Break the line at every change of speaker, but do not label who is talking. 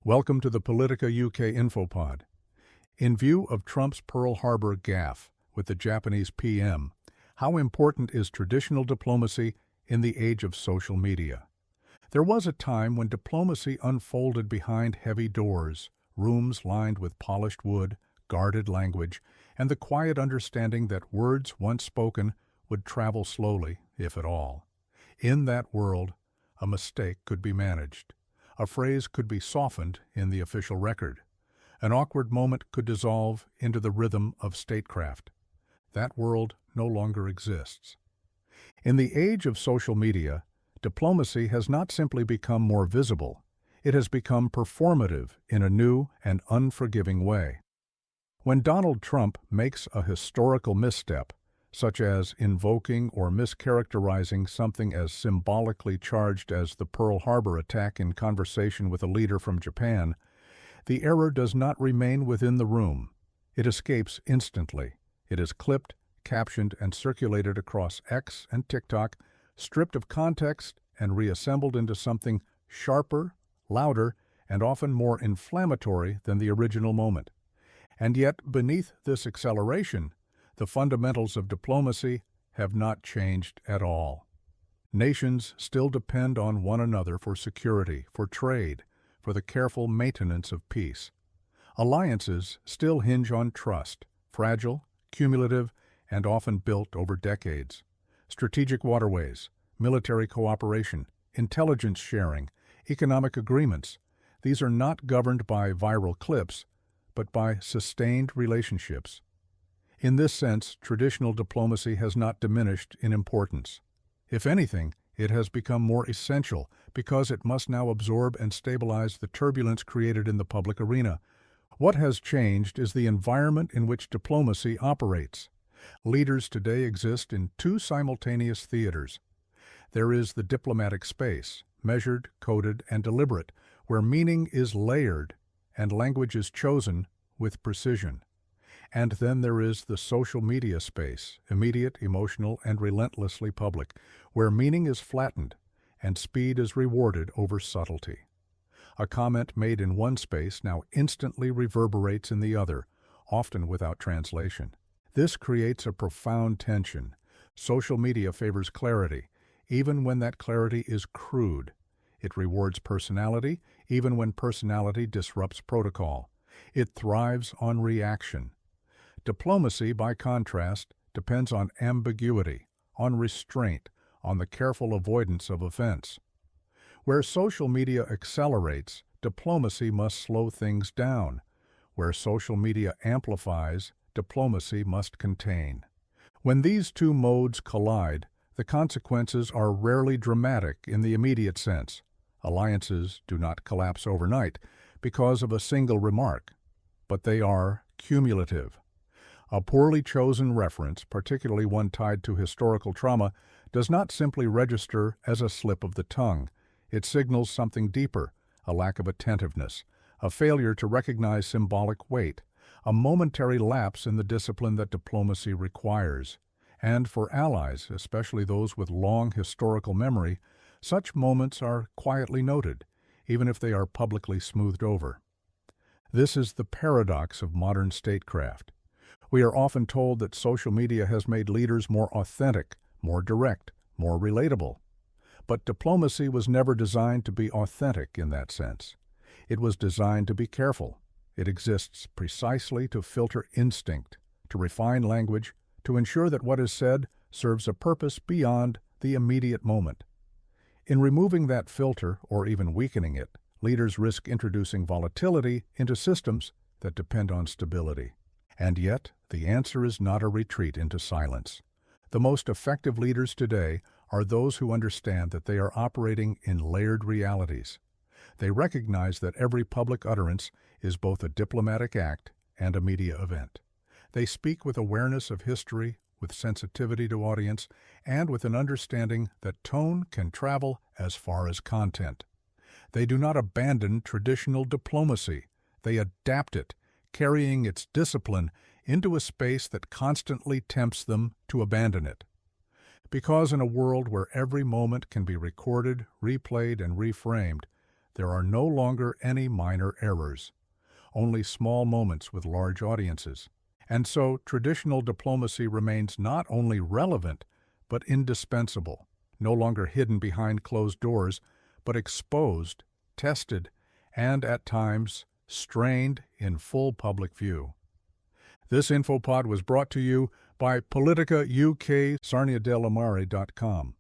Welcome to the Politica UK Infopod. In view of Trump's Pearl Harbor gaffe with the Japanese PM, how important is traditional diplomacy in the age of social media? There was a time when diplomacy unfolded behind heavy doors, rooms lined with polished wood, guarded language, and the quiet understanding that words once spoken would travel slowly, if at all. In that world, a mistake could be managed. A phrase could be softened in the official record. An awkward moment could dissolve into the rhythm of statecraft. That world no longer exists. In the age of social media, diplomacy has not simply become more visible, it has become performative in a new and unforgiving way. When Donald Trump makes a historical misstep, such as invoking or mischaracterizing something as symbolically charged as the Pearl Harbor attack in conversation with a leader from Japan, the error does not remain within the room. It escapes instantly. It is clipped, captioned, and circulated across X and TikTok, stripped of context and reassembled into something sharper, louder, and often more inflammatory than the original moment. And yet, beneath this acceleration, the fundamentals of diplomacy have not changed at all. Nations still depend on one another for security, for trade, for the careful maintenance of peace. Alliances still hinge on trust, fragile, cumulative, and often built over decades. Strategic waterways, military cooperation, intelligence sharing, economic agreements, these are not governed by viral clips, but by sustained relationships. In this sense, traditional diplomacy has not diminished in importance. If anything, it has become more essential because it must now absorb and stabilize the turbulence created in the public arena. What has changed is the environment in which diplomacy operates. Leaders today exist in two simultaneous theaters. There is the diplomatic space, measured, coded, and deliberate, where meaning is layered and language is chosen with precision. And then there is the social media space, immediate, emotional, and relentlessly public, where meaning is flattened and speed is rewarded over subtlety. A comment made in one space now instantly reverberates in the other, often without translation. This creates a profound tension. Social media favors clarity, even when that clarity is crude. It rewards personality, even when personality disrupts protocol. It thrives on reaction. Diplomacy, by contrast, depends on ambiguity, on restraint, on the careful avoidance of offense. Where social media accelerates, diplomacy must slow things down. Where social media amplifies, diplomacy must contain. When these two modes collide, the consequences are rarely dramatic in the immediate sense. Alliances do not collapse overnight because of a single remark, but they are cumulative. A poorly chosen reference, particularly one tied to historical trauma, does not simply register as a slip of the tongue. It signals something deeper, a lack of attentiveness, a failure to recognize symbolic weight, a momentary lapse in the discipline that diplomacy requires. And for allies, especially those with long historical memory, such moments are quietly noted, even if they are publicly smoothed over. This is the paradox of modern statecraft. We are often told that social media has made leaders more authentic, more direct, more relatable. But diplomacy was never designed to be authentic in that sense. It was designed to be careful. It exists precisely to filter instinct, to refine language, to ensure that what is said serves a purpose beyond the immediate moment. In removing that filter, or even weakening it, leaders risk introducing volatility into systems that depend on stability. And yet, the answer is not a retreat into silence. The most effective leaders today are those who understand that they are operating in layered realities. They recognize that every public utterance is both a diplomatic act and a media event. They speak with awareness of history, with sensitivity to audience, and with an understanding that tone can travel as far as content. They do not abandon traditional diplomacy. They adapt it, carrying its discipline into a space that constantly tempts them to abandon it. Because in a world where every moment can be recorded, replayed, and reframed, There are no longer any minor errors, only small moments with large audiences. And so traditional diplomacy remains not only relevant, but indispensable, no longer hidden behind closed doors, but exposed, tested, and at times strained in full public view. This infopod was brought to you by Politica UK, sarniadelamare.com.